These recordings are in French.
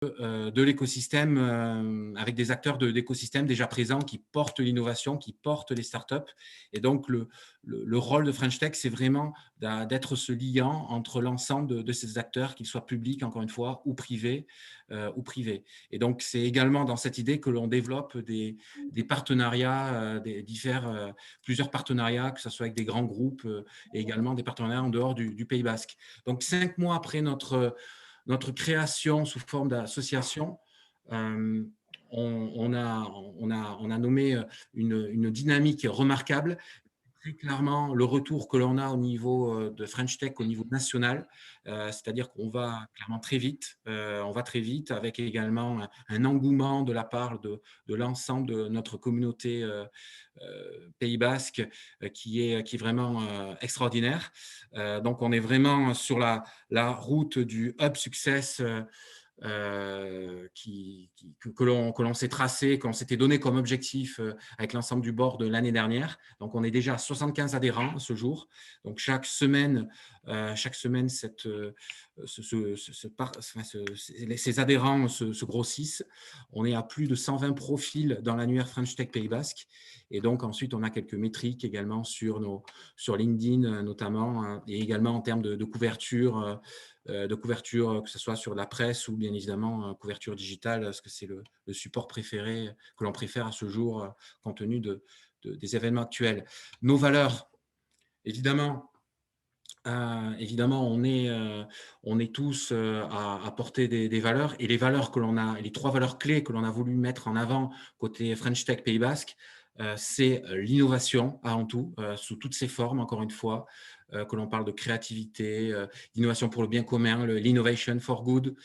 de l'écosystème, avec des acteurs de l'écosystème déjà présents qui portent l'innovation, qui portent les startups. Et donc, le rôle de French Tech, c'est vraiment d'être ce liant entre l'ensemble de ces acteurs, qu'ils soient publics, encore une fois, ou privés. Et donc, c'est également dans cette idée que l'on développe des partenariats, plusieurs partenariats, que ce soit avec des grands groupes et également des partenariats en dehors du Pays Basque. Donc, 5 mois après notre création sous forme d'association, euh, on a nommé une dynamique remarquable. Très clairement, le retour que l'on a au niveau de French Tech, au niveau national, c'est-à-dire qu'on va clairement très vite, on va très vite avec également un engouement de la part de l'ensemble de notre communauté Pays Basque qui est vraiment extraordinaire. Donc, on est vraiment sur la route du Hub Success que l'on s'est tracé, qu'on s'était donné comme objectif avec l'ensemble du board de l'année dernière. Donc, on est déjà à 75 adhérents à ce jour. Donc, chaque semaine ces adhérents se grossissent. On est à plus de 120 profils dans l'annuaire French Tech Pays Basque. Et donc, ensuite, on a quelques métriques également sur LinkedIn notamment, hein, et également en termes de couverture, que ce soit sur la presse ou bien évidemment couverture digitale, parce que c'est le support préféré que l'on préfère à ce jour compte tenu des événements actuels. Nos valeurs, évidemment, on est tous à porter des valeurs, et les valeurs que l'on a, les 3 valeurs clés que l'on a voulu mettre en avant côté French Tech Pays Basque, c'est l'innovation avant tout, sous toutes ses formes, encore une fois, que l'on parle de créativité, d'innovation pour le bien commun, l'innovation for good,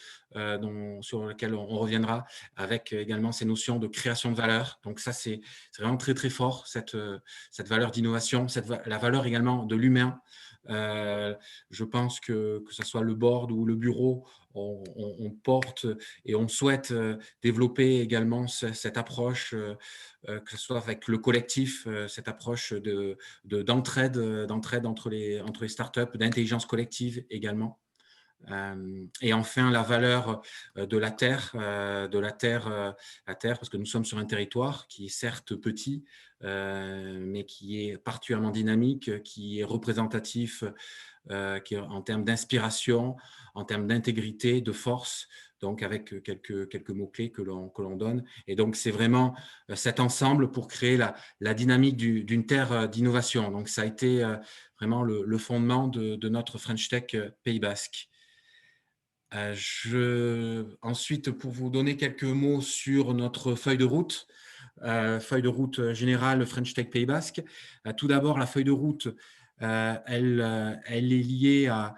sur lequel on reviendra, avec également ces notions de création de valeur. Donc ça, c'est vraiment très très fort, cette valeur d'innovation, la valeur également de l'humain. Je pense que ce soit le board ou le bureau, on porte et on souhaite développer également cette approche, que ce soit avec le collectif, cette approche d'entraide entre les startups, d'intelligence collective également. Et enfin, la valeur de la terre, parce que nous sommes sur un territoire qui est certes petit, mais qui est particulièrement dynamique, qui est représentatif en termes d'inspiration, en termes d'intégrité, de force, donc avec quelques mots-clés que l'on donne. Et donc, c'est vraiment cet ensemble pour créer la dynamique d'une terre d'innovation. Donc, ça a été vraiment le fondement de notre French Tech Pays Basque. Ensuite, pour vous donner quelques mots sur notre feuille de route générale French Tech Pays Basque. Tout d'abord, la feuille de route, elle est liée à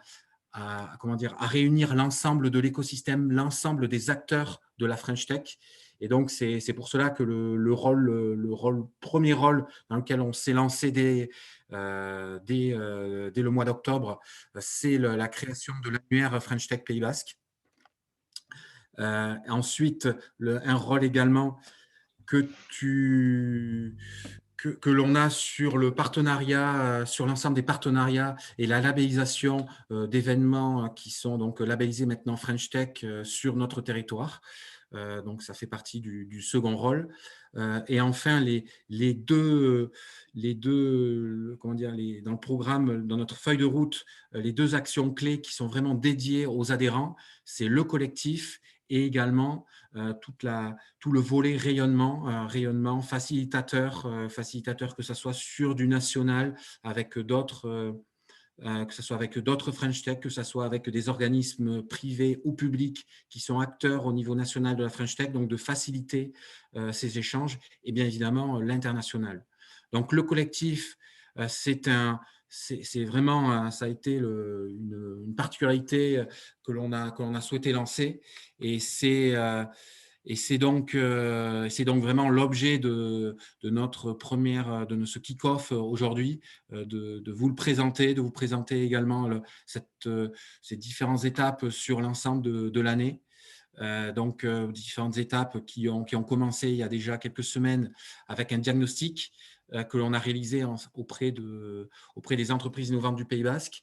réunir l'ensemble de l'écosystème, l'ensemble des acteurs de la French Tech. Et donc, c'est pour cela que premier rôle dans lequel on s'est lancé dès le mois d'octobre, c'est la création de l'annuaire French Tech Pays Basque. Ensuite, un rôle également que l'on a sur le partenariat, sur l'ensemble des partenariats et la labellisation d'événements qui sont donc labellisés maintenant French Tech sur notre territoire. Donc, ça fait partie du second rôle. Et enfin, dans le programme, dans notre feuille de route, les 2 actions clés qui sont vraiment dédiées aux adhérents, c'est le collectif et également tout le volet rayonnement facilitateur, que ce soit sur du national avec d'autres que ce soit avec d'autres French Tech, que ce soit avec des organismes privés ou publics qui sont acteurs au niveau national de la French Tech, donc de faciliter ces échanges, et bien évidemment l'international. Donc le collectif, c'est vraiment, ça a été une particularité que l'on a souhaité lancer, et c'est donc vraiment l'objet de ce kick-off aujourd'hui, de vous le présenter, de vous présenter également ces différentes étapes sur l'ensemble de l'année. Donc, différentes étapes qui ont commencé il y a déjà quelques semaines avec un diagnostic que l'on a réalisé auprès des entreprises innovantes du Pays Basque.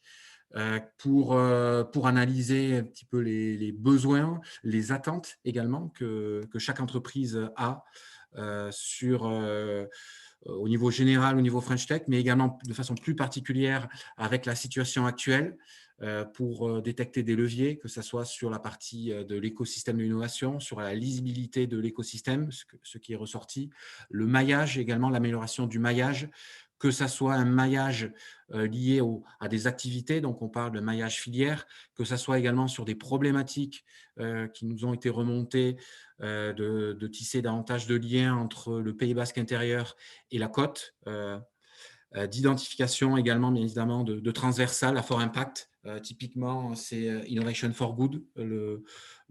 pour analyser un petit peu les besoins, les attentes également que chaque entreprise a au niveau général, au niveau French Tech, mais également de façon plus particulière avec la situation actuelle pour détecter des leviers, que ce soit sur la partie de l'écosystème de l'innovation, sur la lisibilité de l'écosystème, ce qui est ressorti, le maillage également, l'amélioration du maillage, que ça soit un maillage lié à des activités, donc on parle de maillage filière, que ça soit également sur des problématiques qui nous ont été remontées, de tisser davantage de liens entre le Pays basque intérieur et la côte, d'identification également, bien évidemment, de transversales à fort impact. Typiquement, c'est Innovation for Good,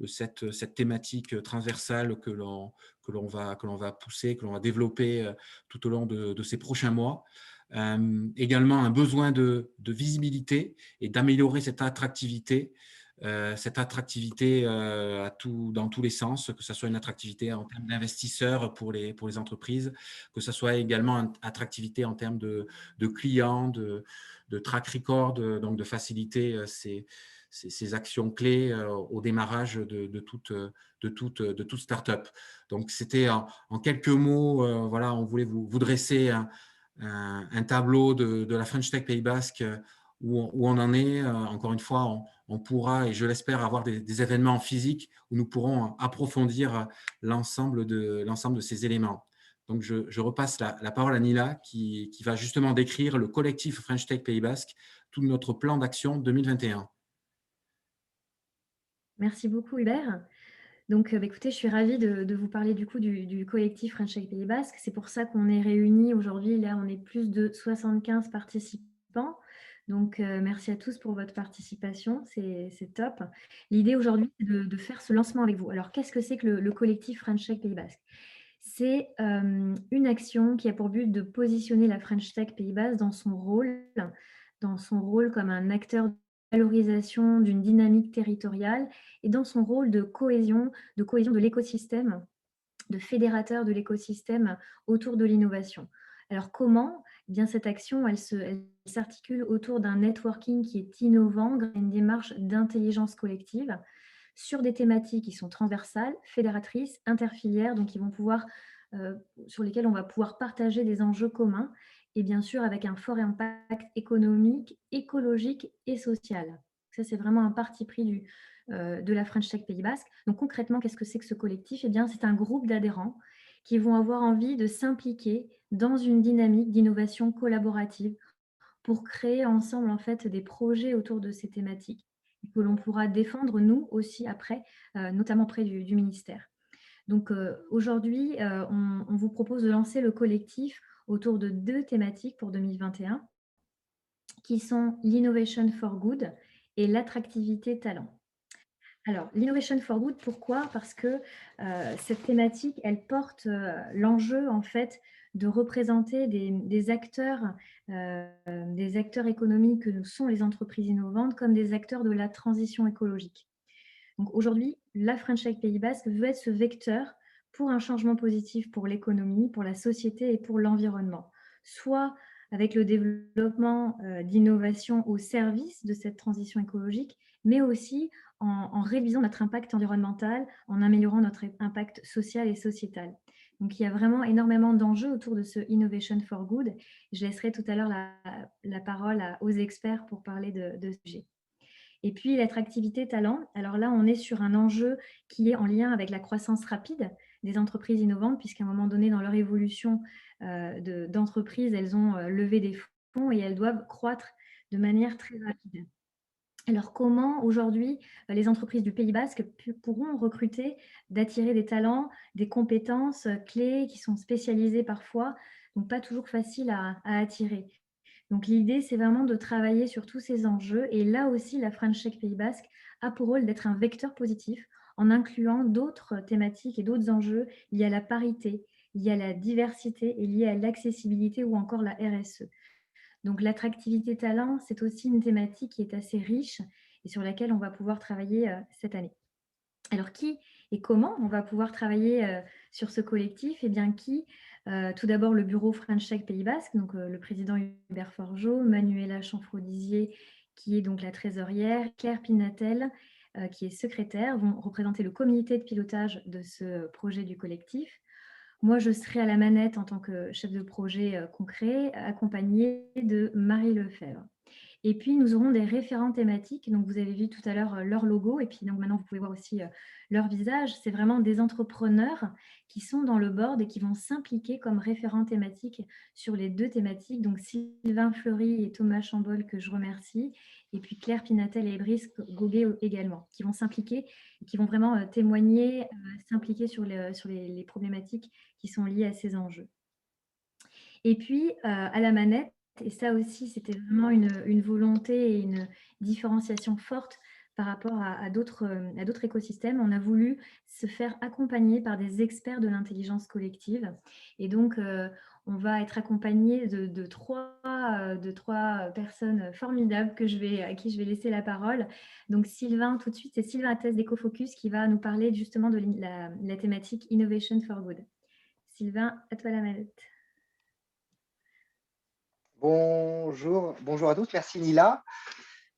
cette thématique transversale que l'on va pousser, que l'on va développer tout au long de ces prochains mois. Également, un besoin de visibilité et d'améliorer cette attractivité dans tous les sens, que ce soit une attractivité en termes d'investisseurs pour les entreprises, que ce soit également une attractivité en termes de clients, de track record, donc de faciliter ces actions clés au démarrage de toute start-up. Donc, c'était en quelques mots, voilà, on voulait vous dresser un tableau de la French Tech Pays Basque où on en est. Encore une fois, on pourra, et je l'espère, avoir des événements physiques où nous pourrons approfondir l'ensemble de ces éléments. Donc, je repasse la parole à Nila qui va justement décrire le collectif French Tech Pays Basque, tout notre plan d'action 2021. Merci beaucoup Hubert. Donc, écoutez, je suis ravie de vous parler du coup du collectif French Tech Pays Basque. C'est pour ça qu'on est réunis aujourd'hui. Là, on est plus de 75 participants. Donc, merci à tous pour votre participation. C'est top. L'idée aujourd'hui, c'est de faire ce lancement avec vous. Alors, qu'est-ce que c'est que le collectif French Tech Pays Basque? C'est une action qui a pour but de positionner la French Tech Pays Basque dans son rôle comme un acteur de valorisation d'une dynamique territoriale et dans son rôle de cohésion de l'écosystème, de fédérateur de l'écosystème autour de l'innovation. Alors comment? Eh bien, cette action, elle s'articule autour d'un networking qui est innovant, grâce à une démarche d'intelligence collective sur des thématiques qui sont transversales, fédératrices, interfilières, donc sur lesquelles on va pouvoir partager des enjeux communs et bien sûr avec un fort impact économique, écologique et social. Ça, c'est vraiment un parti pris de la French Tech Pays Basque. Donc concrètement, qu'est-ce que c'est que ce collectif? Eh bien, c'est un groupe d'adhérents qui vont avoir envie de s'impliquer dans une dynamique d'innovation collaborative pour créer ensemble en fait des projets autour de ces thématiques que l'on pourra défendre nous aussi après, notamment près du ministère. Donc aujourd'hui, on vous propose de lancer le collectif autour de 2 thématiques pour 2021 qui sont l'innovation for good et l'attractivité talent. Alors, l'innovation for good, pourquoi? Parce que cette thématique, elle porte l'enjeu en fait de représenter des acteurs économiques que nous sont les entreprises innovantes comme des acteurs de la transition écologique. Donc aujourd'hui, la French Tech Pays Basque veut être ce vecteur pour un changement positif pour l'économie, pour la société et pour l'environnement, soit avec le développement d'innovations au service de cette transition écologique, mais aussi en réduisant notre impact environnemental, en améliorant notre impact social et sociétal. Donc, il y a vraiment énormément d'enjeux autour de ce Innovation for Good. Je laisserai tout à l'heure la parole aux experts pour parler de ce sujet. Et puis, l'attractivité talent. Alors là, on est sur un enjeu qui est en lien avec la croissance rapide des entreprises innovantes, puisqu'à un moment donné, dans leur évolution d'entreprise, elles ont levé des fonds et elles doivent croître de manière très rapide. Alors, comment aujourd'hui les entreprises du Pays basque pourront recruter, d'attirer des talents, des compétences clés qui sont spécialisées parfois, donc pas toujours faciles à attirer. Donc l'idée, c'est vraiment de travailler sur tous ces enjeux. Et là aussi, la French Tech Pays basque a pour rôle d'être un vecteur positif en incluant d'autres thématiques et d'autres enjeux liés à la parité, liés à la diversité et liés à l'accessibilité ou encore la RSE. Donc l'attractivité talent, c'est aussi une thématique qui est assez riche et sur laquelle on va pouvoir travailler cette année. Alors qui et comment on va pouvoir travailler sur ce collectif? Eh bien tout d'abord le bureau French Tech Pays Basque, donc le président Hubert Forgeot, Manuela Chanfrodizier qui est donc la trésorière, Claire Pinatel, qui est secrétaire, vont représenter le comité de pilotage de ce projet du collectif. Moi, je serai à la manette en tant que chef de projet concret, accompagnée de Marie Lefebvre. Et puis, nous aurons des référents thématiques. Donc, vous avez vu tout à l'heure leur logo. Et puis, donc, maintenant, vous pouvez voir aussi leur visage. C'est vraiment des entrepreneurs qui sont dans le board et qui vont s'impliquer comme référents thématiques sur les 2 thématiques. Donc, Sylvain Fleury et Thomas Chambol, que je remercie. Et puis, Claire Pinatel et Brice Goguet également, qui vont s'impliquer et qui vont vraiment témoigner, s'impliquer sur les problématiques qui sont liées à ces enjeux. Et puis, à la manette, et ça aussi, c'était vraiment une volonté et une différenciation forte par rapport à d'autres écosystèmes. On a voulu se faire accompagner par des experts de l'intelligence collective. Et donc, on va être accompagné de trois personnes formidables à qui je vais laisser la parole. Donc, Sylvain, tout de suite, c'est Sylvain Attès d'EcoFocus qui va nous parler justement de la thématique Innovation for Good. Sylvain, à toi la manette. Bonjour à tous. Merci Nila.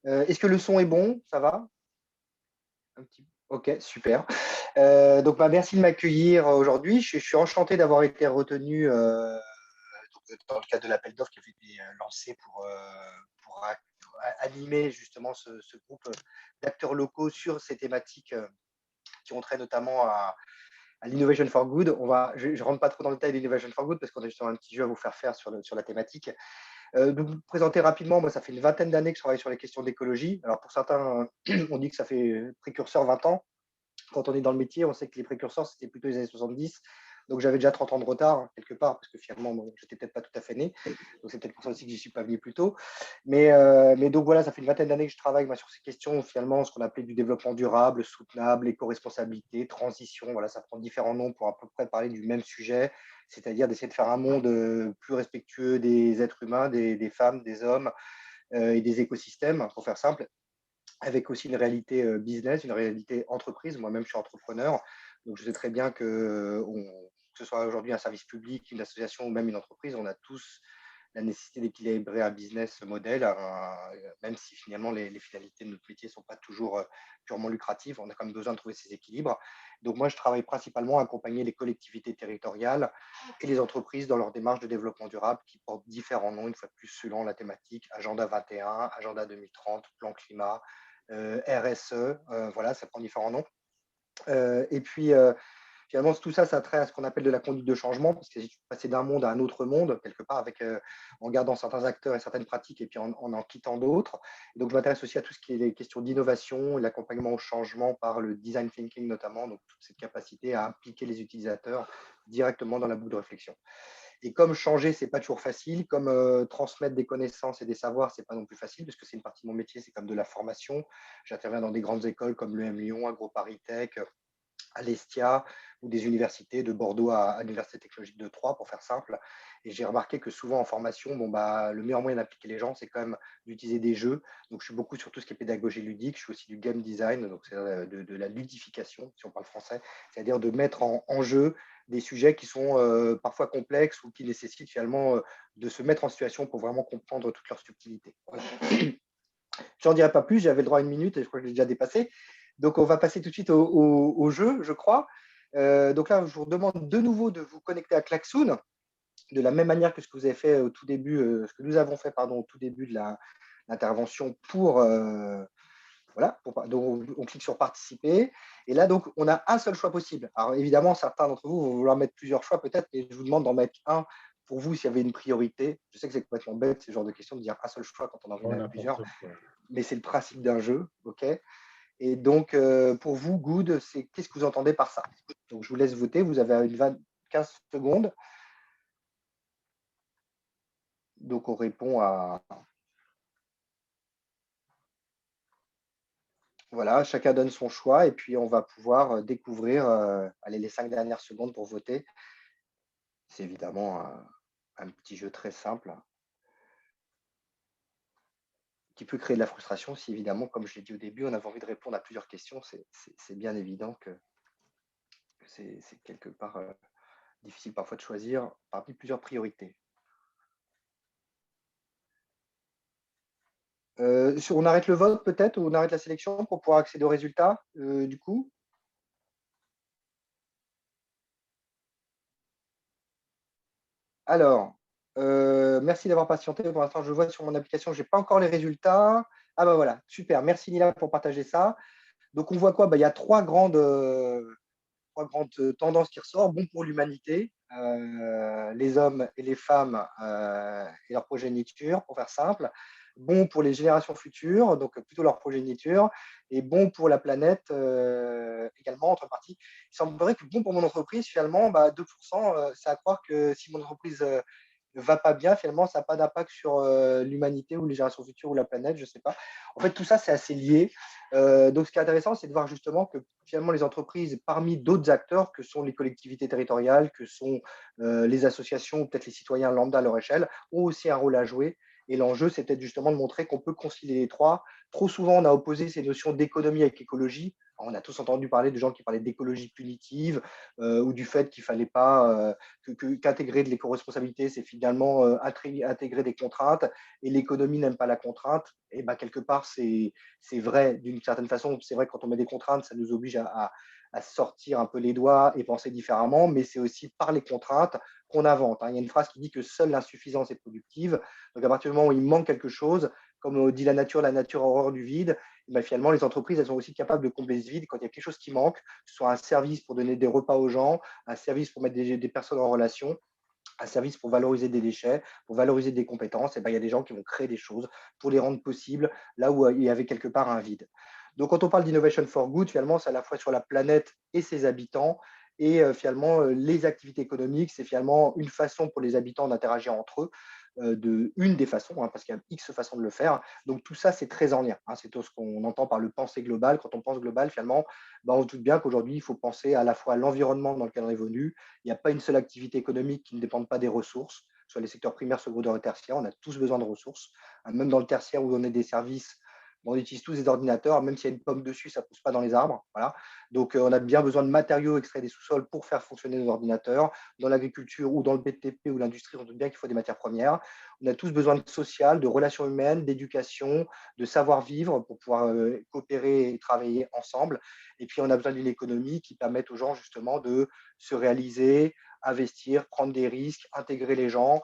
Est-ce que le son est bon? Ça va? Ok, super. Donc, merci de m'accueillir aujourd'hui. Je suis enchanté d'avoir été retenu dans le cadre de l'appel d'offres qui avait été lancé pour animer justement ce groupe d'acteurs locaux sur ces thématiques qui ont trait notamment à l'Innovation for Good. Je ne rentre pas trop dans le détail de l'Innovation for Good parce qu'on a justement un petit jeu à vous faire sur la thématique. De vous présenter rapidement, moi, ça fait une vingtaine d'années que je travaille sur les questions d'écologie. Alors, pour certains, on dit que ça fait précurseur 20 ans. Quand on est dans le métier, on sait que les précurseurs, c'était plutôt les années 70. Donc, j'avais déjà 30 ans de retard, quelque part, parce que finalement, je n'étais peut-être pas tout à fait né. Donc, c'est peut-être pour ça aussi que je n'y suis pas venu plus tôt. Mais donc, voilà, ça fait une vingtaine d'années que je travaille moi, sur ces questions, finalement, ce qu'on appelait du développement durable, soutenable, éco-responsabilité, transition. Voilà, ça prend différents noms pour à peu près parler du même sujet, c'est-à-dire d'essayer de faire un monde plus respectueux des êtres humains, des femmes, des hommes et des écosystèmes, pour faire simple, avec aussi une réalité business, une réalité entreprise. Moi-même, je suis entrepreneur, donc je sais très bien que ce soit aujourd'hui un service public, une association ou même une entreprise, on a tous la nécessité d'équilibrer un business model, même si finalement les finalités de notre métier ne sont pas toujours purement lucratives, on a quand même besoin de trouver ces équilibres. Donc moi, je travaille principalement à accompagner les collectivités territoriales et les entreprises dans leur démarche de développement durable qui portent différents noms, une fois de plus selon la thématique, Agenda 21, Agenda 2030, Plan Climat, RSE, voilà, ça prend différents noms. Et puis, finalement, tout ça, ça a trait à ce qu'on appelle de la conduite de changement, parce que si tu passes d'un monde à un autre monde, quelque part, en gardant certains acteurs et certaines pratiques, et puis en quittant d'autres. Donc, je m'intéresse aussi à tout ce qui est les questions d'innovation et l'accompagnement au changement par le design thinking, notamment, donc toute cette capacité à impliquer les utilisateurs directement dans la boucle de réflexion. Et comme changer, ce n'est pas toujours facile, comme transmettre des connaissances et des savoirs, ce n'est pas non plus facile, parce que c'est une partie de mon métier, c'est comme de la formation. J'interviens dans des grandes écoles comme l'EM Lyon, AgroParisTech, à l'Estia, ou des universités de Bordeaux à l'Université technologique de Troyes, pour faire simple. Et j'ai remarqué que souvent en formation, le meilleur moyen d'impliquer les gens, c'est quand même d'utiliser des jeux. Donc, je suis beaucoup sur tout ce qui est pédagogie ludique. Je suis aussi du game design, donc c'est de la ludification, si on parle français, c'est-à-dire de mettre en jeu des sujets qui sont parfois complexes ou qui nécessitent finalement de se mettre en situation pour vraiment comprendre toute leur subtilité. Voilà. Je n'en dirai pas plus, j'avais le droit à 1 minute et je crois que je l'ai déjà dépassé. Donc, on va passer tout de suite au jeu, je crois. Donc là, je vous demande de nouveau de vous connecter à Klaxoon, de la même manière que ce que vous avez fait au tout début, ce que nous avons fait au tout début de l'intervention voilà, donc on clique sur participer. Et là, donc, on a un seul choix possible. Alors, évidemment, certains d'entre vous vont vouloir mettre plusieurs choix peut-être, mais je vous demande d'en mettre un pour vous s'il y avait une priorité. Je sais que c'est complètement bête, ce genre de question, de dire un seul choix quand on en a plusieurs, mais c'est le principe d'un jeu, ok. Et donc, pour vous, good, qu'est-ce que vous entendez par ça? Donc, je vous laisse voter. Vous avez 15 secondes. Donc, on répond à… Voilà, chacun donne son choix et puis on va pouvoir découvrir les 5 dernières secondes pour voter. C'est évidemment un petit jeu très simple qui peut créer de la frustration si évidemment, comme je l'ai dit au début, on avait envie de répondre à plusieurs questions. C'est bien évident que c'est quelque part difficile parfois de choisir parmi plusieurs priorités. On arrête le vote peut-être ou on arrête la sélection pour pouvoir accéder aux résultats du coup. Alors, merci d'avoir patienté. Pour l'instant, je vois sur mon application, je n'ai pas encore les résultats. Ah bah voilà, super. Merci Nila pour partager ça. Donc on voit quoi? Bah, il y a trois grandes tendances qui ressortent. Bon pour l'humanité, les hommes et les femmes et leur progéniture, pour faire simple. Bon pour les générations futures, donc plutôt leur progéniture. Et bon pour la planète également, entre parties. Il semblerait que bon pour mon entreprise, finalement, bah, 2%, c'est à croire que si mon entreprise ne va pas bien, finalement, ça n'a pas d'impact sur l'humanité ou les générations futures ou la planète, je ne sais pas. En fait, tout ça, c'est assez lié. Donc, ce qui est intéressant, c'est de voir justement que finalement, les entreprises, parmi d'autres acteurs que sont les collectivités territoriales, que sont les associations ou peut-être les citoyens lambda à leur échelle, ont aussi un rôle à jouer. Et l'enjeu, c'est peut-être justement de montrer qu'on peut concilier les trois. Trop souvent, on a opposé ces notions d'économie avec écologie. On a tous entendu parler de gens qui parlaient d'écologie punitive ou du fait qu'il ne fallait pas qu'intégrer de l'éco-responsabilité, c'est finalement intégrer des contraintes et l'économie n'aime pas la contrainte. Et ben, quelque part, c'est vrai d'une certaine façon. C'est vrai que quand on met des contraintes, ça nous oblige à sortir un peu les doigts et penser différemment, mais c'est aussi par les contraintes qu'on invente. Il y a une phrase qui dit que seule l'insuffisance est productive. Donc, à partir du moment où il manque quelque chose, comme dit la nature a horreur du vide, et bien finalement, les entreprises, elles sont aussi capables de combler ce vide quand il y a quelque chose qui manque, que ce soit un service pour donner des repas aux gens, un service pour mettre des personnes en relation, un service pour valoriser des déchets, pour valoriser des compétences. Et ben, il y a des gens qui vont créer des choses pour les rendre possibles là où il y avait quelque part un vide. Donc, quand on parle d'innovation for good, finalement, c'est à la fois sur la planète et ses habitants. Et finalement, les activités économiques, c'est finalement une façon pour les habitants d'interagir entre eux, une des façons, parce qu'il y a X façons de le faire. Donc, tout ça, c'est très en lien. C'est tout ce qu'on entend par le penser global. Quand on pense global, finalement, on se doute bien qu'aujourd'hui, il faut penser à la fois à l'environnement dans lequel on évolue. Il n'y a pas une seule activité économique qui ne dépende pas des ressources, soit les secteurs primaires, secondaires et tertiaires. On a tous besoin de ressources. Même dans le tertiaire où on a des services, on utilise tous des ordinateurs, même s'il y a une pomme dessus, ça ne pousse pas dans les arbres. Voilà. Donc, on a bien besoin de matériaux extraits des sous-sols pour faire fonctionner nos ordinateurs. Dans l'agriculture ou dans le BTP ou l'industrie, on doute bien qu'il faut des matières premières. On a tous besoin de social, de relations humaines, d'éducation, de savoir-vivre pour pouvoir coopérer et travailler ensemble. Et puis, on a besoin d'une économie qui permette aux gens justement de se réaliser, investir, prendre des risques, intégrer les gens,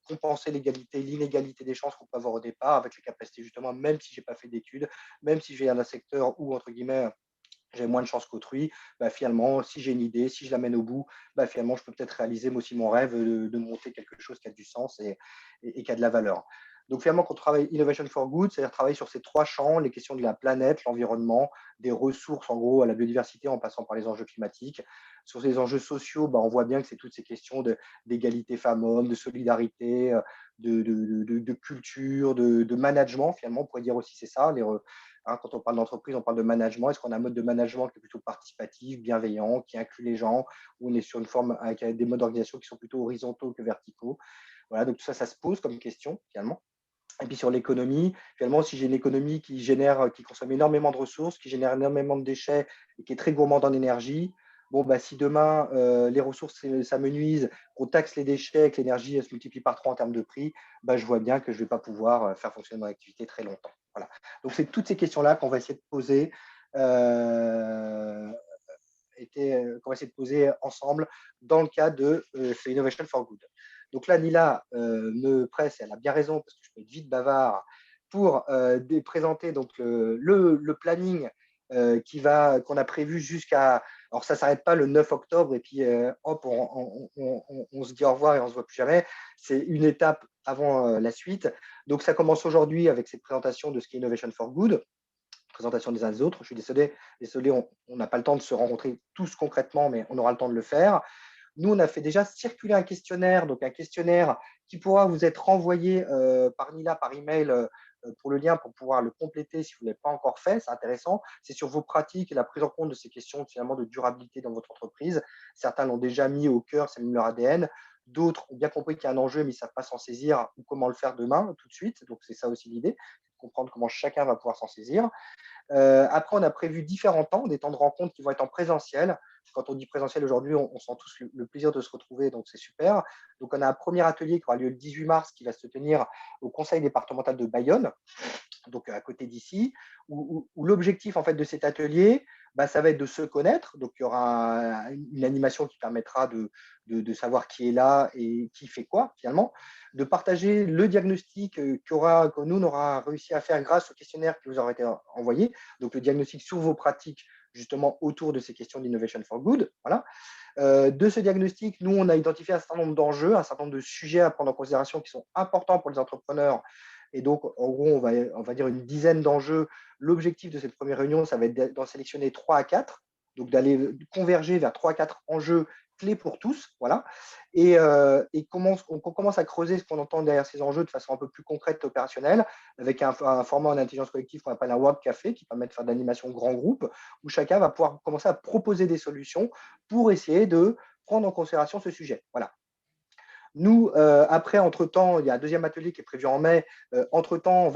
compenser l'inégalité des chances qu'on peut avoir au départ avec les capacités justement, même si je n'ai pas fait d'études, même si je viens d'un secteur où, entre guillemets, j'ai moins de chances qu'autrui, finalement, si j'ai une idée, si je l'amène au bout, finalement, je peux peut-être réaliser moi aussi mon rêve de monter quelque chose qui a du sens et qui a de la valeur. Donc finalement, quand on travaille Innovation for Good, c'est-à-dire travailler sur ces trois champs, les questions de la planète, l'environnement, des ressources, en gros, à la biodiversité en passant par les enjeux climatiques. Sur les enjeux sociaux, on voit bien que c'est toutes ces questions d'égalité femmes-hommes, de solidarité, de culture, de management, finalement, on pourrait dire aussi c'est ça, quand on parle d'entreprise, on parle de management. Est-ce qu'on a un mode de management qui est plutôt participatif, bienveillant, qui inclut les gens, ou on est sur une forme avec des modes d'organisation qui sont plutôt horizontaux que verticaux? Voilà, donc tout ça, ça se pose comme question finalement. Et puis sur l'économie, finalement, si j'ai une économie qui consomme énormément de ressources, qui génère énormément de déchets et qui est très gourmande en énergie, si demain les ressources s'amenuisent, qu'on taxe les déchets, que l'énergie se multiplie par 3 en termes de prix, je vois bien que je ne vais pas pouvoir faire fonctionner mon activité très longtemps. Voilà. Donc c'est toutes ces questions-là qu'on va essayer de poser. Qu'on va essayer de poser ensemble dans le cadre de ce Innovation for Good. Donc là, Nila me presse, et elle a bien raison, parce que je peux être vite bavard, pour présenter donc, le planning qu'on a prévu jusqu'à… Alors, ça ne s'arrête pas le 9 octobre, et puis hop, on se dit au revoir et on ne se voit plus jamais. C'est une étape avant la suite. Donc, ça commence aujourd'hui avec cette présentation de ce qu'est Innovation for Good, présentation des uns des autres. Je suis désolé, on n'a pas le temps de se rencontrer tous concrètement, mais on aura le temps de le faire. Nous, on a fait déjà circuler un questionnaire, donc un questionnaire qui pourra vous être renvoyé par Nila, par email, pour le lien, pour pouvoir le compléter si vous ne l'avez pas encore fait. C'est intéressant. C'est sur vos pratiques et la prise en compte de ces questions finalement de durabilité dans votre entreprise. Certains l'ont déjà mis au cœur, c'est même leur ADN. D'autres ont bien compris qu'il y a un enjeu, mais ils ne savent pas s'en saisir ou comment le faire demain, tout de suite. Donc, c'est ça aussi l'idée, comprendre comment chacun va pouvoir s'en saisir. Après, on a prévu différents temps, des temps de rencontre qui vont être en présentiel. Quand on dit présentiel aujourd'hui, on sent tous le plaisir de se retrouver, donc c'est super. Donc, on a un premier atelier qui aura lieu le 18 mars qui va se tenir au conseil départemental de Bayonne, donc à côté d'ici, où l'objectif en fait de cet atelier, ça va être de se connaître. Donc il y aura une animation qui permettra de savoir qui est là et qui fait quoi finalement, de partager le diagnostic que nous on aura réussi à faire grâce au questionnaire qui vous aura été envoyé, donc le diagnostic sur vos pratiques justement autour de ces questions d'innovation for good. Voilà. De ce diagnostic, nous on a identifié un certain nombre d'enjeux, un certain nombre de sujets à prendre en considération qui sont importants pour les entrepreneurs. Et donc, en gros, on va dire une dizaine d'enjeux. L'objectif de cette première réunion, ça va être d'en sélectionner 3 à 4, donc d'aller converger vers 3 à 4 enjeux clés pour tous. Voilà. Et on commence à creuser ce qu'on entend derrière ces enjeux de façon un peu plus concrète et opérationnelle, avec un format en intelligence collective qu'on appelle un Work Café, qui permet de faire de l'animation grand groupe, où chacun va pouvoir commencer à proposer des solutions pour essayer de prendre en considération ce sujet. Voilà. Nous, après, entre-temps, il y a un deuxième atelier qui est prévu en mai. Entre-temps,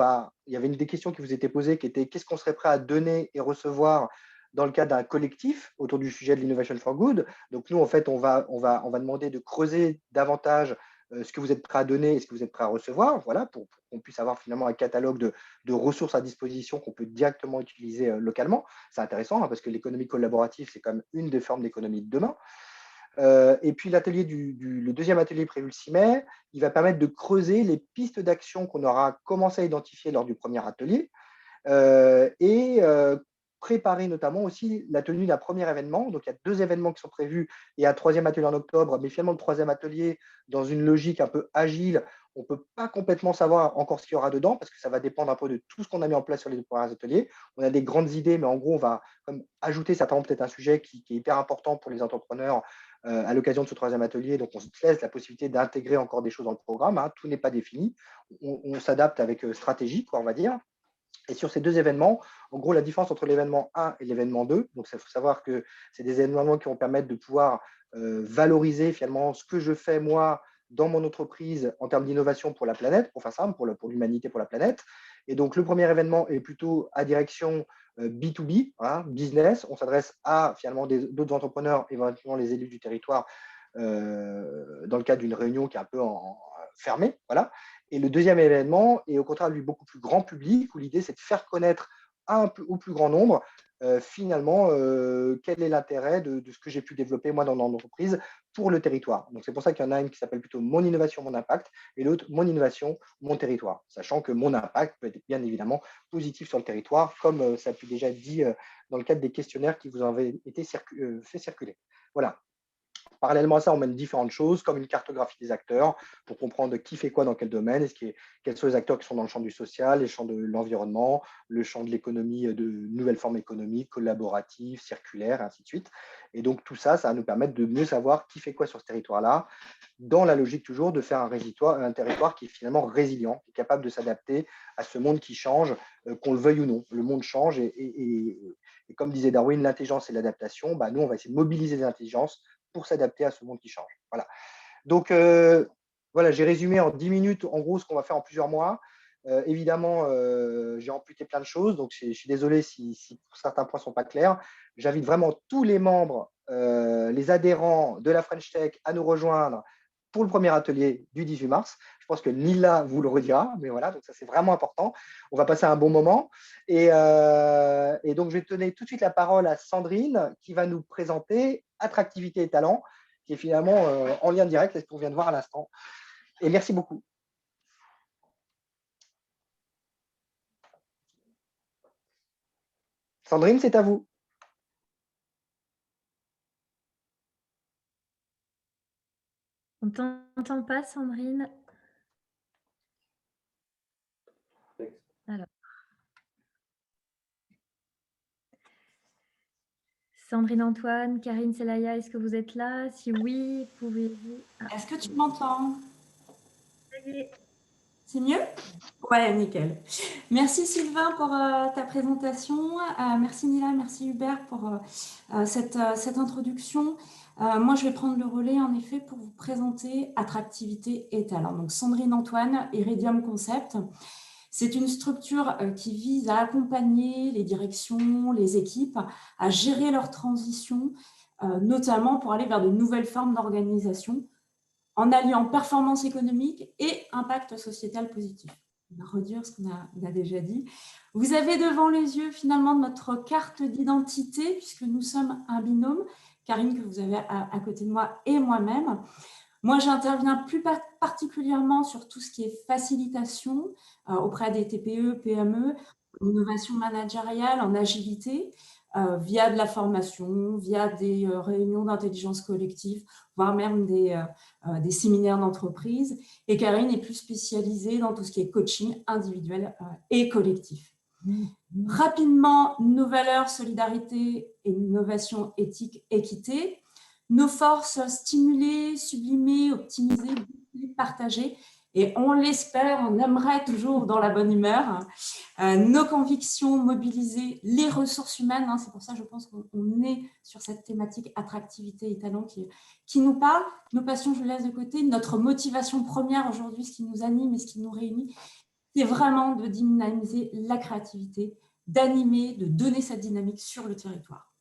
il y avait une des questions qui vous étaient posées qui était qu'est-ce qu'on serait prêt à donner et recevoir dans le cadre d'un collectif autour du sujet de l'innovation for good. Donc, nous, en fait, on va demander de creuser davantage ce que vous êtes prêt à donner et ce que vous êtes prêt à recevoir, voilà, pour qu'on puisse avoir finalement un catalogue de ressources à disposition qu'on peut directement utiliser localement. C'est intéressant parce que l'économie collaborative, c'est quand même une des formes d'économie de demain. Et puis le deuxième atelier prévu le 6 mai, il va permettre de creuser les pistes d'action qu'on aura commencé à identifier lors du premier atelier et préparer notamment aussi la tenue d'un premier événement. Donc, il y a 2 événements qui sont prévus et un 3e atelier en octobre, mais finalement le 3e atelier, dans une logique un peu agile, on ne peut pas complètement savoir encore ce qu'il y aura dedans parce que ça va dépendre un peu de tout ce qu'on a mis en place sur les 2 premiers ateliers. On a des grandes idées, mais en gros, on va comme ajouter certainement peut-être un sujet qui est hyper important pour les entrepreneurs à l'occasion de ce 3e atelier. Donc, on se laisse la possibilité d'intégrer encore des choses dans le programme. Hein. Tout n'est pas défini. On s'adapte avec stratégie, quoi, on va dire. Et sur ces 2 événements, en gros, la différence entre l'événement 1 et l'événement 2, donc il faut savoir que c'est des événements qui vont permettre de pouvoir valoriser finalement ce que je fais moi dans mon entreprise en termes d'innovation pour la planète, pour faire simple, pour l'humanité, pour la planète. Et donc, le premier événement est plutôt à direction B2B, hein, business. On s'adresse à finalement d'autres entrepreneurs, éventuellement les élus du territoire, dans le cadre d'une réunion qui est un peu fermée. Voilà. Et le deuxième événement est au contraire lui beaucoup plus grand public, où l'idée c'est de faire connaître au plus grand nombre finalement quel est l'intérêt de ce que j'ai pu développer moi dans mon entreprise pour le territoire. Donc c'est pour ça qu'il y en a une qui s'appelle plutôt Mon innovation, mon impact, et l'autre Mon innovation, mon territoire, sachant que mon impact peut être bien évidemment positif sur le territoire, comme ça a pu déjà être dit dans le cadre des questionnaires qui vous avaient été fait circuler. Voilà. Parallèlement à ça, on mène différentes choses, comme une cartographie des acteurs pour comprendre qui fait quoi dans quel domaine, quels sont les acteurs qui sont dans le champ du social, les champs de l'environnement, le champ de l'économie, de nouvelles formes économiques, collaboratives, circulaires, et ainsi de suite. Et donc, tout ça, ça va nous permettre de mieux savoir qui fait quoi sur ce territoire-là, dans la logique toujours de faire un territoire qui est finalement résilient, qui est capable de s'adapter à ce monde qui change, qu'on le veuille ou non. Le monde change et comme disait Darwin, l'intelligence et l'adaptation, nous, on va essayer de mobiliser les intelligences pour s'adapter à ce monde qui change. Voilà. Donc, voilà, j'ai résumé en 10 minutes, en gros, ce qu'on va faire en plusieurs mois. Évidemment, j'ai amputé plein de choses, donc je suis désolé si certains points ne sont pas clairs. J'invite vraiment tous les membres, les adhérents de la French Tech à nous rejoindre pour le premier atelier du 18 mars. Je pense que Nila vous le redira, mais voilà, donc ça c'est vraiment important. On va passer un bon moment. Et donc, je vais donner tout de suite la parole à Sandrine qui va nous présenter Attractivité et talent, qui est finalement en lien direct avec ce qu'on vient de voir à l'instant. Et merci beaucoup. Sandrine, c'est à vous. On ne t'entend pas, Sandrine. Alors. Sandrine Antoine, Karine Selaya, est-ce que vous êtes là? Si oui, pouvez-vous… Est-ce que tu m'entends? C'est mieux? Ouais, nickel. Merci Sylvain pour ta présentation. Merci Nila, merci Hubert pour cette introduction. Moi, je vais prendre le relais en effet pour vous présenter Attractivité et talent. Donc Sandrine Antoine, Iridium Concept. C'est une structure qui vise à accompagner les directions, les équipes, à gérer leur transition notamment pour aller vers de nouvelles formes d'organisation en alliant performance économique et impact sociétal positif. On va redire ce qu'on a déjà dit. Vous avez devant les yeux finalement notre carte d'identité, puisque nous sommes un binôme, Karine que vous avez à côté de moi et moi-même. Moi, j'interviens plus particulièrement sur tout ce qui est facilitation auprès des TPE, PME, innovation managériale, en agilité, via de la formation, via des réunions d'intelligence collective, voire même des séminaires d'entreprise. Et Karine est plus spécialisée dans tout ce qui est coaching individuel et collectif. Rapidement, nos valeurs, solidarité et innovation éthique, équité. Nos forces, stimuler, sublimer, optimiser, partager. Et on l'espère, on aimerait toujours dans la bonne humeur. Nos convictions, mobiliser les ressources humaines. C'est pour ça que je pense qu'on est sur cette thématique attractivité et talent qui nous parle. Nos passions, je laisse de côté. Notre motivation première aujourd'hui, ce qui nous anime et ce qui nous réunit, c'est vraiment de dynamiser la créativité, d'animer, de donner cette dynamique sur le territoire.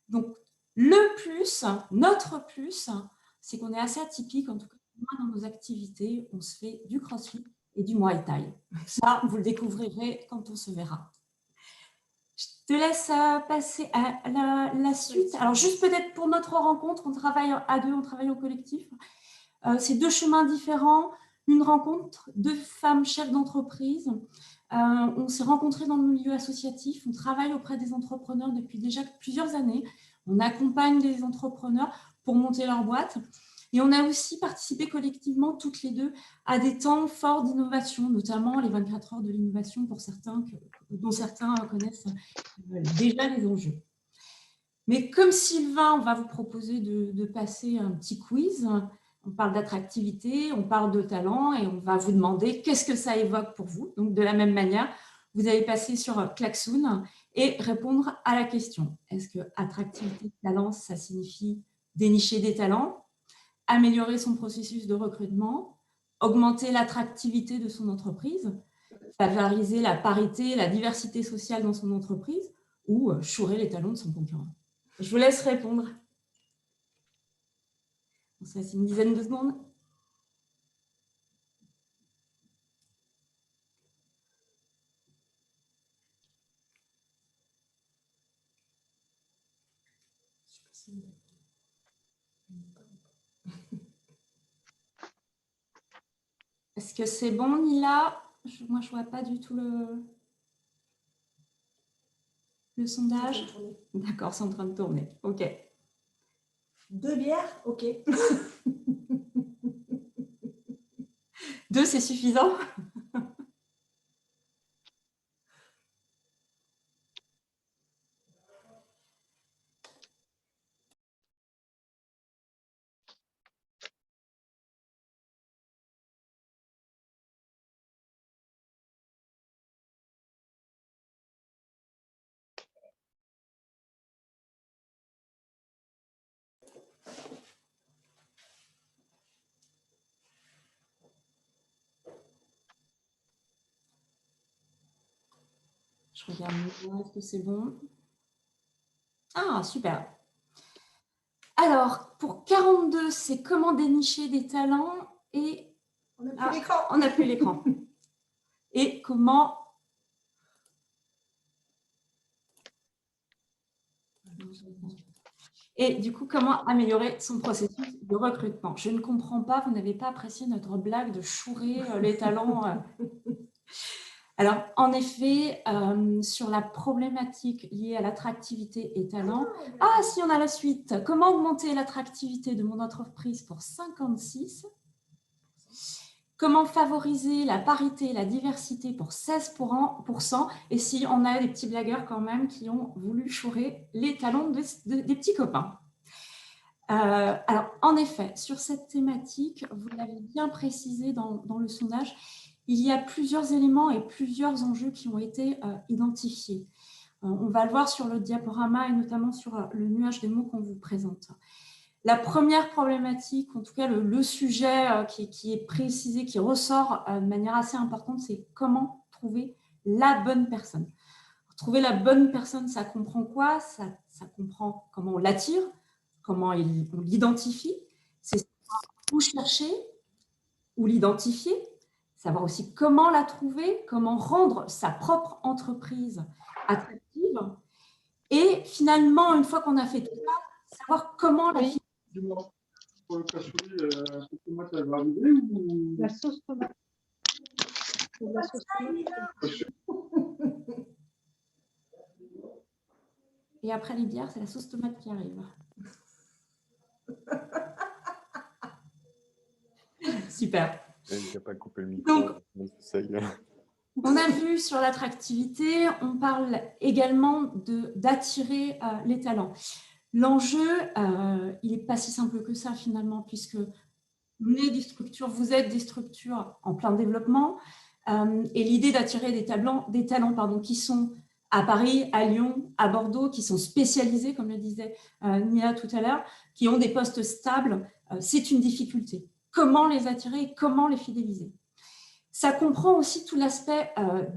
Donc, le plus, notre plus, c'est qu'on est assez atypique, en tout cas dans nos activités, on se fait du crossfit et du muay thai. Ça, vous le découvrirez quand on se verra. Je te laisse passer à la suite. Alors, juste peut-être pour notre rencontre, on travaille à deux, on travaille au collectif. C'est deux chemins différents. Une rencontre, deux femmes chefs d'entreprise. On s'est rencontrés dans le milieu associatif. On travaille auprès des entrepreneurs depuis déjà plusieurs années. On accompagne les entrepreneurs pour monter leur boîte. Et on a aussi participé collectivement, toutes les deux, à des temps forts d'innovation, notamment les 24 heures de l'innovation pour certains, dont certains connaissent déjà les enjeux. Mais comme Sylvain, on va vous proposer de passer un petit quiz. On parle d'attractivité, on parle de talent et on va vous demander qu'est-ce que ça évoque pour vous. Donc, de la même manière, vous allez passer sur Klaxoon et répondre à la question. Est-ce que attractivité, talent, ça signifie dénicher des talents, améliorer son processus de recrutement, augmenter l'attractivité de son entreprise, favoriser la parité, la diversité sociale dans son entreprise ou chourer les talents de son concurrent? Je vous laisse répondre. Ça, c'est une dizaine de secondes. Est-ce que c'est bon, Nila? Moi, je ne vois pas du tout le sondage. D'accord, c'est en train de tourner. OK. 2 bières? OK. 2, c'est suffisant? Je regarde, est-ce que c'est bon? Ah, super. Alors, pour 42, c'est comment dénicher des talents et... On n'a plus l'écran. On n'a plus l'écran. Et comment... Et du coup, comment améliorer son processus de recrutement? Je ne comprends pas, vous n'avez pas apprécié notre blague de chourer les talents. Alors, en effet, sur la problématique liée à l'attractivité et talent, ah, si on a la suite, comment augmenter l'attractivité de mon entreprise pour 56? Comment favoriser la parité et la diversité pour 16%? Et si on a des petits blagueurs quand même qui ont voulu chourer les talents des petits copains. Alors, en effet, sur cette thématique, vous l'avez bien précisé dans le sondage, il y a plusieurs éléments et plusieurs enjeux qui ont été identifiés. On va le voir sur le diaporama et notamment sur le nuage des mots qu'on vous présente. La première problématique, en tout cas le sujet qui est précisé, qui ressort de manière assez importante, c'est comment trouver la bonne personne. Trouver la bonne personne, ça comprend quoi? Ça comprend comment on l'attire, comment on l'identifie, c'est savoir où chercher, où l'identifier, savoir aussi comment la trouver, comment rendre sa propre entreprise attractive. Et finalement, une fois qu'on a fait tout ça, savoir comment la financer. Dis-moi, pour le cassoulet, la sauce tomate, elle va arriver ou... La sauce tomate. La sauce tomate. Et après les bières, c'est la sauce tomate qui arrive. Super. Il n'a pas coupé le micro. Donc, on a vu sur l'attractivité, on parle également d'attirer les talents. L'enjeu, il n'est pas si simple que ça finalement, puisque on est des structures, vous êtes des structures en plein développement, et l'idée d'attirer des talents qui sont à Paris, à Lyon, à Bordeaux, qui sont spécialisés, comme le disait Nia tout à l'heure, qui ont des postes stables, c'est une difficulté. Comment les attirer et comment les fidéliser? Ça comprend aussi tout l'aspect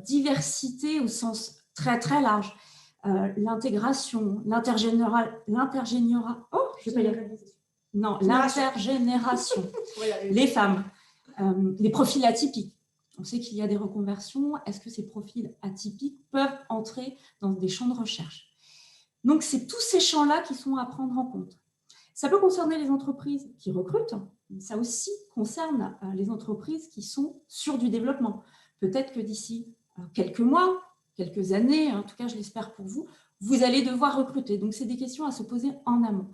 diversité au sens très très large. L'intégration, l'intergénération, les femmes, les profils atypiques. On sait qu'il y a des reconversions. Est-ce que ces profils atypiques peuvent entrer dans des champs de recherche? Donc, c'est tous ces champs-là qui sont à prendre en compte. Ça peut concerner les entreprises qui recrutent, mais ça aussi concerne les entreprises qui sont sur du développement. Peut-être que d'ici quelques mois, quelques années, en tout cas je l'espère pour vous, vous allez devoir recruter. Donc, c'est des questions à se poser en amont.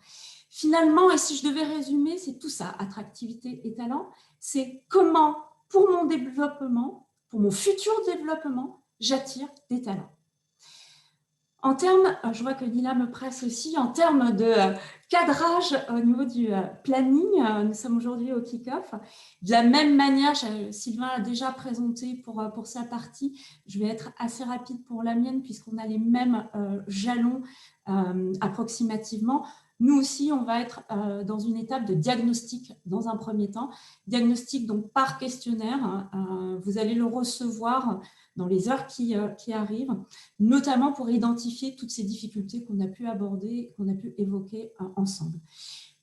Finalement, et si je devais résumer, c'est tout ça, attractivité et talent, c'est comment, pour mon développement, pour mon futur développement, j'attire des talents. En termes, je vois que Nila me presse aussi, en termes de cadrage au niveau du planning, nous sommes aujourd'hui au kick-off. De la même manière, Sylvain a déjà présenté pour sa partie, je vais être assez rapide pour la mienne puisqu'on a les mêmes jalons approximativement. Nous aussi, on va être dans une étape de diagnostic dans un premier temps. Diagnostic donc par questionnaire, vous allez le recevoir dans les heures qui arrivent, notamment pour identifier toutes ces difficultés qu'on a pu aborder, qu'on a pu évoquer ensemble.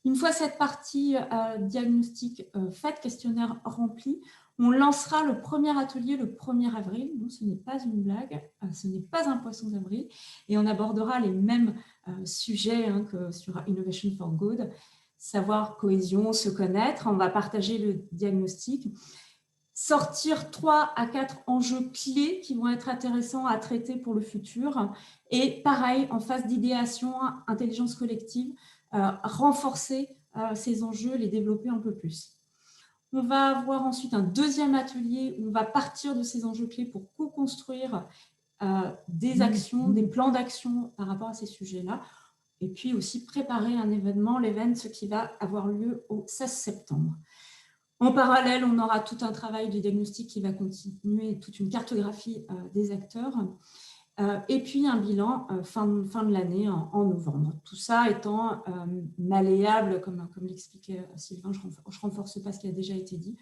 Une fois cette partie diagnostic faite, questionnaire rempli, on lancera le premier atelier le 1er avril. Non, ce n'est pas une blague, ce n'est pas un poisson d'avril, et on abordera les mêmes sujets que sur Innovation for Good, savoir, cohésion, se connaître. On va partager le diagnostic. Sortir 3 à 4 enjeux clés qui vont être intéressants à traiter pour le futur. Et pareil, en phase d'idéation, intelligence collective, renforcer ces enjeux, les développer un peu plus. On va avoir ensuite un deuxième atelier où on va partir de ces enjeux clés pour co-construire des actions, des plans d'action par rapport à ces sujets-là. Et puis aussi préparer un événement, ce qui va avoir lieu au 16 septembre. En parallèle, on aura tout un travail de diagnostic qui va continuer, toute une cartographie des acteurs, et puis un bilan fin de l'année en novembre. Tout ça étant malléable, comme l'expliquait Sylvain, je ne renforce pas ce qui a déjà été dit,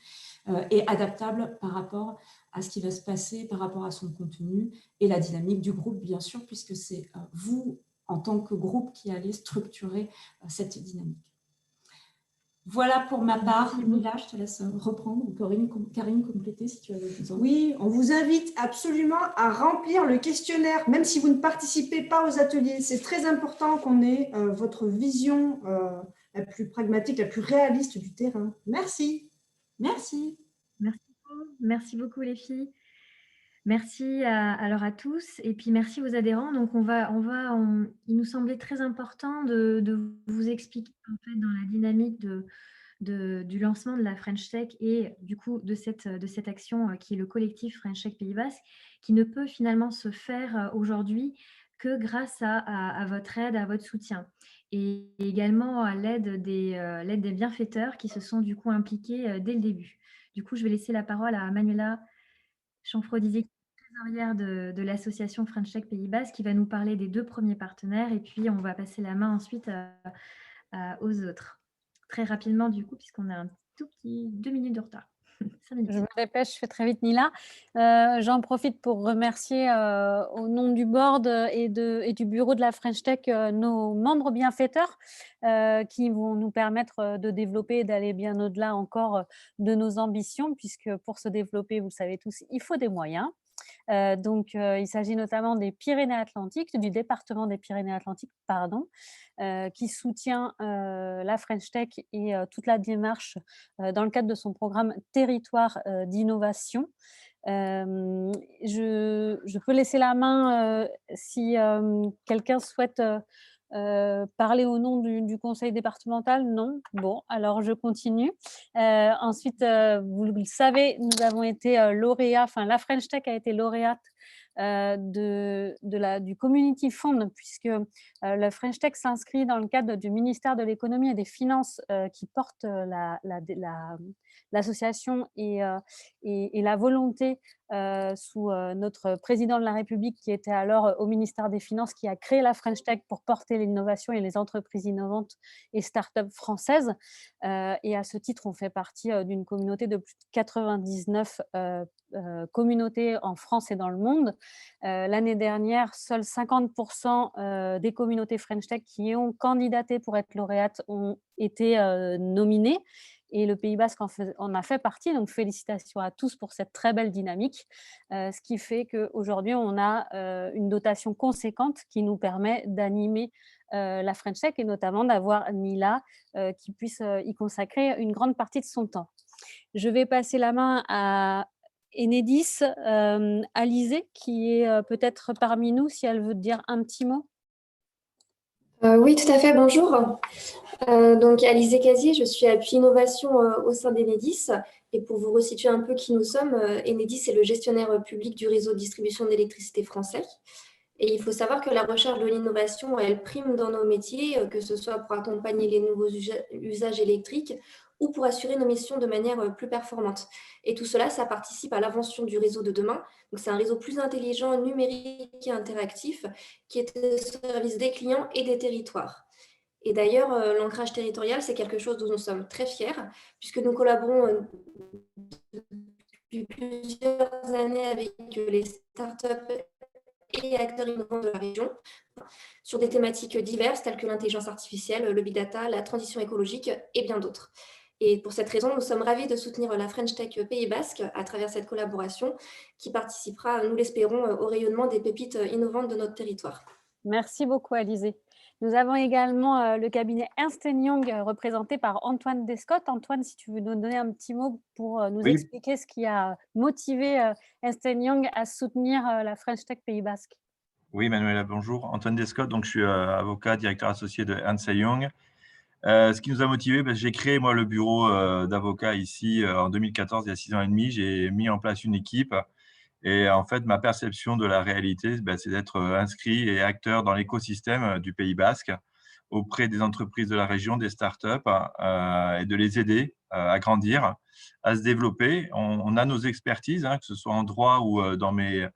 et adaptable par rapport à ce qui va se passer, par rapport à son contenu et la dynamique du groupe, bien sûr, puisque c'est vous, en tant que groupe, qui allez structurer cette dynamique. Voilà pour ma part. Mila, je te laisse reprendre, ou Karine compléter si tu as besoin. Oui, on vous invite absolument à remplir le questionnaire, même si vous ne participez pas aux ateliers. C'est très important qu'on ait votre vision la plus pragmatique, la plus réaliste du terrain. Merci. Merci. Merci beaucoup les filles. Merci à tous et puis merci aux adhérents. Donc il nous semblait très important de vous expliquer en fait dans la dynamique du lancement de la French Tech et du coup de cette action qui est le collectif French Tech Pays Basque, qui ne peut finalement se faire aujourd'hui que grâce à votre aide, à votre soutien et également à l'aide des bienfaiteurs qui se sont du coup impliqués dès le début. Du coup, je vais laisser la parole à Manuela Chanfrodizier, trésorière de l'association French Tech Pays Basque, qui va nous parler des 2 premiers partenaires et puis on va passer la main ensuite aux autres. Très rapidement du coup, puisqu'on a un tout petit 2 minutes de retard. 5 minutes. Je me dépêche, je fais très vite, Nila. J'en profite pour remercier au nom du board et du bureau de la French Tech nos membres bienfaiteurs qui vont nous permettre de développer et d'aller bien au-delà encore de nos ambitions, puisque pour se développer, vous le savez tous, il faut des moyens. Il s'agit notamment des Pyrénées-Atlantiques, du département des Pyrénées-Atlantiques, pardon, qui soutient la French Tech et toute la démarche dans le cadre de son programme Territoire d'innovation. Je peux laisser la main si quelqu'un souhaite parler au nom du conseil départemental. Non? Bon, alors je continue. Ensuite, vous le savez, nous avons été lauréats, enfin la French Tech a été lauréate du Community Fund, puisque la French Tech s'inscrit dans le cadre du ministère de l'économie et des finances qui porte l'association et la volonté sous notre président de la République qui était alors au ministère des Finances, qui a créé la French Tech pour porter l'innovation et les entreprises innovantes et start-up françaises. Et à ce titre, on fait partie d'une communauté de plus de 99 communautés en France et dans le monde. L'année dernière, seuls 50% des communautés French Tech qui ont candidaté pour être lauréates ont été nominées. Et le Pays Basque en a fait partie, donc félicitations à tous pour cette très belle dynamique, ce qui fait qu'aujourd'hui, on a une dotation conséquente qui nous permet d'animer la French Tech et notamment d'avoir Nila qui puisse y consacrer une grande partie de son temps. Je vais passer la main à Enedis, Alizé, qui est peut-être parmi nous, si elle veut dire un petit mot. Oui, tout à fait, bonjour. Donc, Alizé Casier, je suis appui innovation au sein d'Enedis. Et pour vous resituer un peu qui nous sommes, Enedis est le gestionnaire public du réseau de distribution d'électricité français. Et il faut savoir que la recherche de l'innovation, elle prime dans nos métiers, que ce soit pour accompagner les nouveaux usages électriques ou pour assurer nos missions de manière plus performante. Et tout cela, ça participe à l'invention du réseau de demain. Donc, c'est un réseau plus intelligent, numérique et interactif qui est au service des clients et des territoires. Et d'ailleurs, l'ancrage territorial, c'est quelque chose dont nous sommes très fiers, puisque nous collaborons depuis plusieurs années avec les startups et acteurs innovants de la région sur des thématiques diverses telles que l'intelligence artificielle, le big data, la transition écologique et bien d'autres. Et pour cette raison, nous sommes ravis de soutenir la French Tech Pays Basque à travers cette collaboration qui participera, nous l'espérons, au rayonnement des pépites innovantes de notre territoire. Merci beaucoup, Alizé. Nous avons également le cabinet Ernst & Young représenté par Antoine Descotte. Antoine, si tu veux nous donner un petit mot pour nous expliquer ce qui a motivé Ernst & Young à soutenir la French Tech Pays Basque. Oui, Manuela, bonjour. Antoine Descotte, donc je suis avocat, directeur associé de Ernst & Young. Ce qui nous a motivés, j'ai créé moi le bureau d'avocat ici en 2014, il y a 6 ans et demi. J'ai mis en place une équipe et en fait, ma perception de la réalité, c'est d'être inscrit et acteur dans l'écosystème du Pays Basque auprès des entreprises de la région, des startups et de les aider à grandir, à se développer. On a nos expertises, que ce soit en droit ou dans mes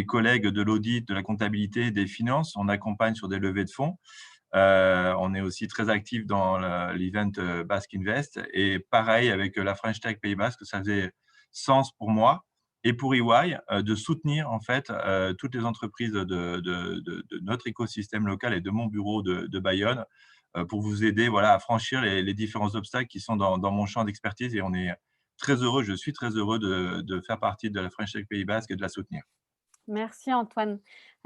collègues de l'audit, de la comptabilité, des finances. On accompagne sur des levées de fonds. On est aussi très actif dans l'event Basque Invest. Et pareil, avec la French Tech Pays Basque, ça faisait sens pour moi et pour EY de soutenir en fait toutes les entreprises de notre écosystème local et de mon bureau de Bayonne pour vous aider à franchir les différents obstacles qui sont dans mon champ d'expertise. Et on est très heureux, je suis très heureux de faire partie de la French Tech Pays Basque et de la soutenir. Merci Antoine.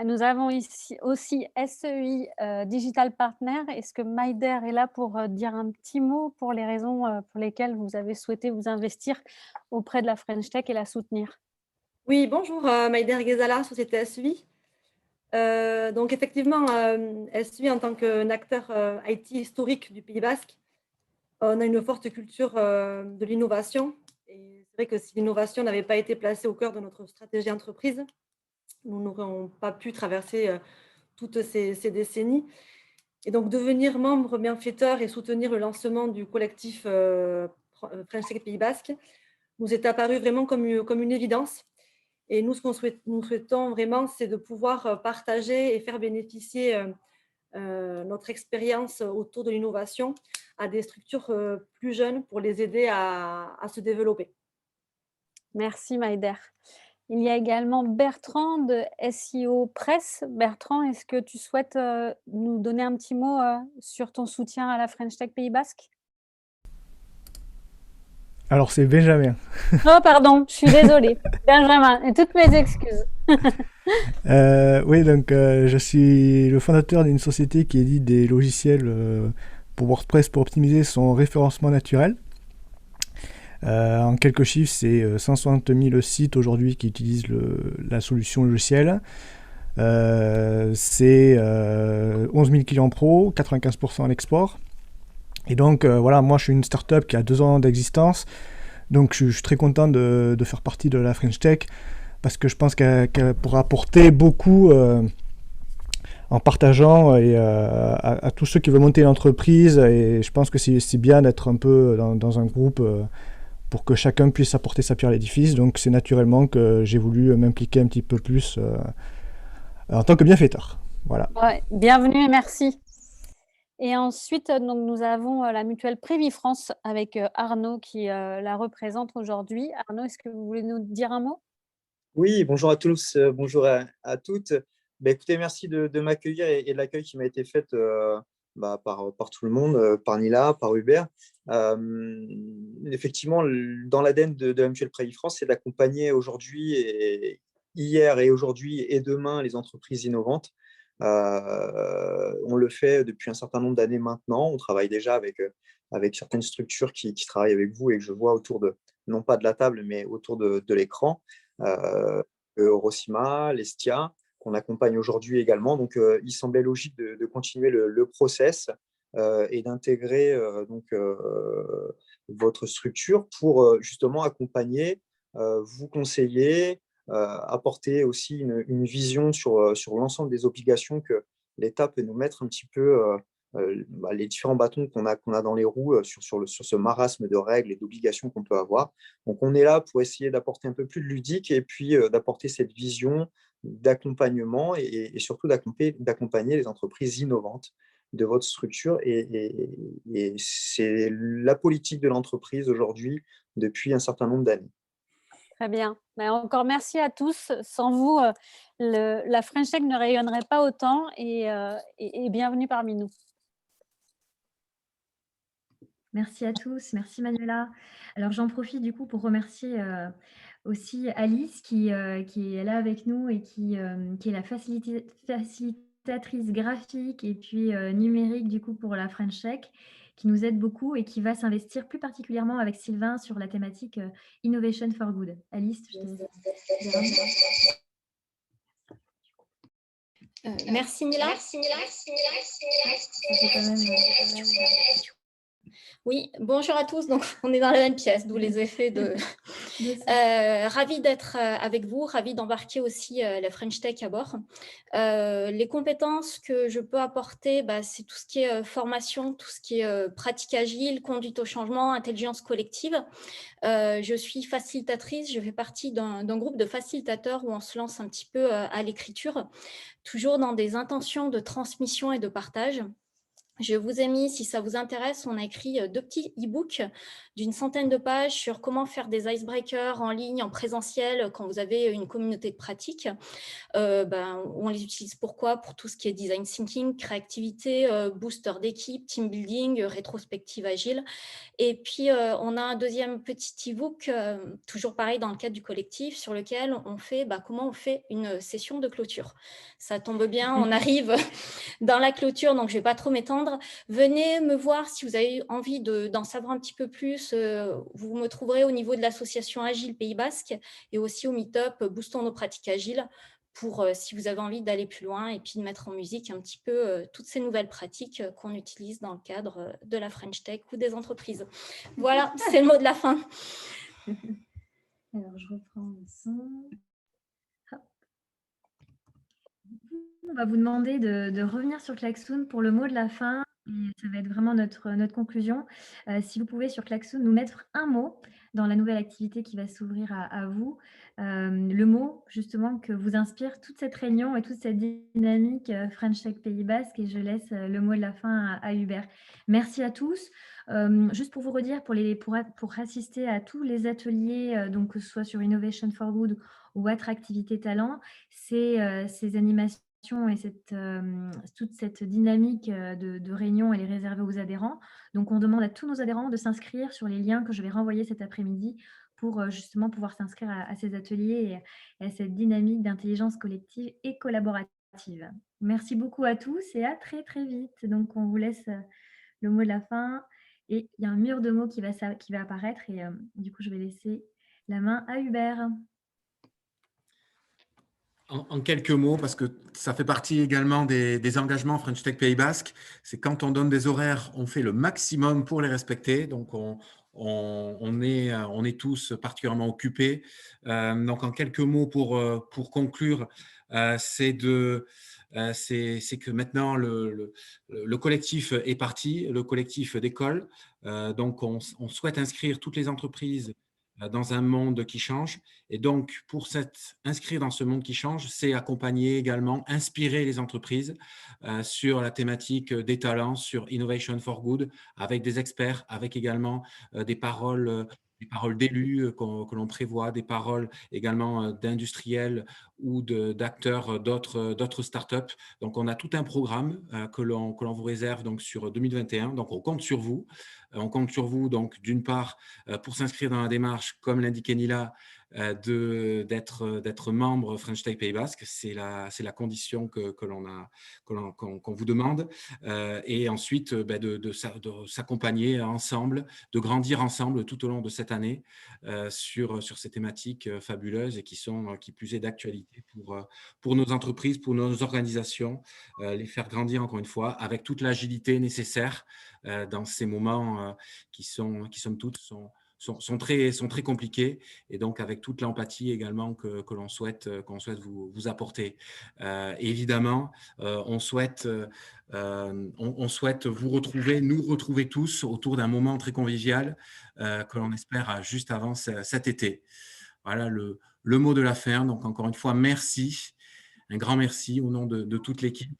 Nous avons ici aussi SEI Digital Partner. Est-ce que Maïder est là pour dire un petit mot pour les raisons pour lesquelles vous avez souhaité vous investir auprès de la French Tech et la soutenir? Oui, bonjour, Maïder Ghezala, société SEI. Donc effectivement, SEI en tant qu'un acteur IT historique du Pays Basque, on a une forte culture de l'innovation. Et c'est vrai que si l'innovation n'avait pas été placée au cœur de notre stratégie entreprise, nous n'aurions pas pu traverser toutes ces décennies. Et donc, devenir membre bienfaiteur et soutenir le lancement du collectif French Tech Pays Basque nous est apparu vraiment comme une évidence. Et nous, ce que nous souhaitons vraiment, c'est de pouvoir partager et faire bénéficier notre expérience autour de l'innovation à des structures plus jeunes pour les aider à se développer. Merci Maïder. Il y a également Bertrand de SEO Presse. Bertrand, est-ce que tu souhaites nous donner un petit mot sur ton soutien à la French Tech Pays Basque? Alors, c'est Benjamin. Oh, pardon, je suis désolée. Benjamin, et toutes mes excuses. Oui, donc je suis le fondateur d'une société qui édite des logiciels pour WordPress pour optimiser son référencement naturel. En quelques chiffres, c'est 160 000 sites aujourd'hui qui utilisent la solution logicielle. C'est 11 000 clients pro, 95% à l'export. Et donc voilà, moi je suis une startup qui a 2 ans d'existence, donc je suis très content de faire partie de la French Tech parce que je pense qu'elle pourra apporter beaucoup en partageant et, à tous ceux qui veulent monter une entreprise. Et je pense que c'est bien d'être un peu dans un groupe pour que chacun puisse apporter sa pierre à l'édifice. Donc c'est naturellement que j'ai voulu m'impliquer un petit peu plus en tant que bienfaiteur. Voilà. Ouais, bienvenue et merci. Et ensuite, donc, nous avons la mutuelle Prévifrance avec Arnaud qui la représente aujourd'hui. Arnaud, est-ce que vous voulez nous dire un mot? Oui, bonjour à tous, bonjour à toutes. Écoutez, merci de m'accueillir et de l'accueil qui m'a été fait par tout le monde, par Nila, par Hubert. Effectivement, dans l'ADN de la mutuelle Prévifrance, c'est d'accompagner aujourd'hui, hier et aujourd'hui et demain, les entreprises innovantes. On le fait depuis un certain nombre d'années maintenant. On travaille déjà avec certaines structures qui travaillent avec vous et que je vois autour non pas de la table, mais autour de l'écran. Eurosima, l'Estia, qu'on accompagne aujourd'hui également. Donc, il semblait logique de continuer le process et d'intégrer votre structure pour justement accompagner, vous conseiller, apporter aussi une vision sur l'ensemble des obligations que l'État peut nous mettre un petit peu, les différents bâtons qu'on a dans les roues sur ce marasme de règles et d'obligations qu'on peut avoir. Donc, on est là pour essayer d'apporter un peu plus de ludique et puis d'apporter cette vision d'accompagnement et surtout d'accompagner les entreprises innovantes de votre structure. Et c'est la politique de l'entreprise aujourd'hui depuis un certain nombre d'années. Très bien. Encore merci à tous. Sans vous, la French Tech ne rayonnerait pas autant et bienvenue parmi nous. Merci à tous, merci Manuela. Alors j'en profite du coup pour remercier aussi Alice qui est là avec nous et qui est la facilitatrice graphique et puis numérique du coup pour la French Tech, qui nous aide beaucoup et qui va s'investir plus particulièrement avec Sylvain sur la thématique Innovation for Good. Alice, je te laisse. Merci Nila. Oui, bonjour à tous. Donc, on est dans la même pièce, d'où les effets de. Ravie d'être avec vous, ravie d'embarquer aussi la French Tech à bord. Les compétences que je peux apporter, c'est tout ce qui est formation, tout ce qui est pratique agile, conduite au changement, intelligence collective. Je suis facilitatrice, je fais partie d'un groupe de facilitateurs où on se lance un petit peu à l'écriture, toujours dans des intentions de transmission et de partage. Je vous ai mis, si ça vous intéresse, on a écrit 2 petits e-books d'une centaine de pages sur comment faire des icebreakers en ligne, en présentiel, quand vous avez une communauté de pratique. On les utilise pourquoi? Pour tout ce qui est design thinking, créativité, booster d'équipe, team building, rétrospective agile. Et puis, on a un deuxième petit e-book, toujours pareil dans le cadre du collectif, sur lequel on fait comment on fait une session de clôture. Ça tombe bien, on arrive dans la clôture, donc je ne vais pas trop m'étendre. Venez me voir si vous avez envie d'en savoir un petit peu plus. Vous me trouverez au niveau de l'association Agile Pays Basque et aussi au Meetup Boostons nos pratiques agiles pour si vous avez envie d'aller plus loin et puis de mettre en musique un petit peu toutes ces nouvelles pratiques qu'on utilise dans le cadre de la French Tech ou des entreprises. Voilà, c'est le mot de la fin. Alors, je reprends le son. Hop. On va vous demander de revenir sur Klaxoon pour le mot de la fin Et ça va être vraiment notre conclusion. Si vous pouvez sur Klaxoon nous mettre un mot dans la nouvelle activité qui va s'ouvrir à vous, le mot justement que vous inspire toute cette réunion et toute cette dynamique French Tech Pays Basque, et je laisse le mot de la fin à Hubert. Merci à tous. Juste pour vous redire, pour assister à tous les ateliers, donc que ce soit sur Innovation for Good ou Attractivité Talent, ces animations et toute cette dynamique de réunion, elle est réservée aux adhérents. Donc, on demande à tous nos adhérents de s'inscrire sur les liens que je vais renvoyer cet après-midi pour justement pouvoir s'inscrire à ces ateliers et à cette dynamique d'intelligence collective et collaborative. Merci beaucoup à tous et à très, très vite. Donc, on vous laisse le mot de la fin. Et il y a un mur de mots qui va apparaître. Et du coup, je vais laisser la main à Hubert. En quelques mots, parce que ça fait partie également des engagements French Tech Pays Basque, c'est quand on donne des horaires, on fait le maximum pour les respecter. Donc, on est tous particulièrement occupés. Donc, en quelques mots pour conclure, c'est que maintenant, le collectif est parti, le collectif d'école. Donc, on souhaite inscrire toutes les entreprises dans un monde qui change. Et donc, pour inscrire dans ce monde qui change, c'est accompagner également, inspirer les entreprises sur la thématique des talents, sur Innovation for Good, avec des experts, avec également des paroles d'élus que l'on prévoit, des paroles également d'industriels ou d'acteurs d'autres startups. Donc, on a tout un programme que l'on vous réserve donc, sur 2021. Donc, on compte sur vous. On compte sur vous, donc, d'une part, pour s'inscrire dans la démarche, comme l'indiquait Nila, d'être membre French Tech Pays Basque. C'est la condition qu'on vous demande. Et ensuite, de s'accompagner ensemble, de grandir ensemble tout au long de cette année sur ces thématiques fabuleuses et qui plus est d'actualité pour nos entreprises, pour nos organisations, les faire grandir encore une fois avec toute l'agilité nécessaire dans ces moments qui somme toute sont très compliqués, et donc avec toute l'empathie également que l'on souhaite vous apporter. Évidemment, on souhaite nous retrouver tous autour d'un moment très convivial que l'on espère juste avant cet été. Voilà le mot de la fin. Donc encore une fois, merci, un grand merci au nom de toute l'équipe.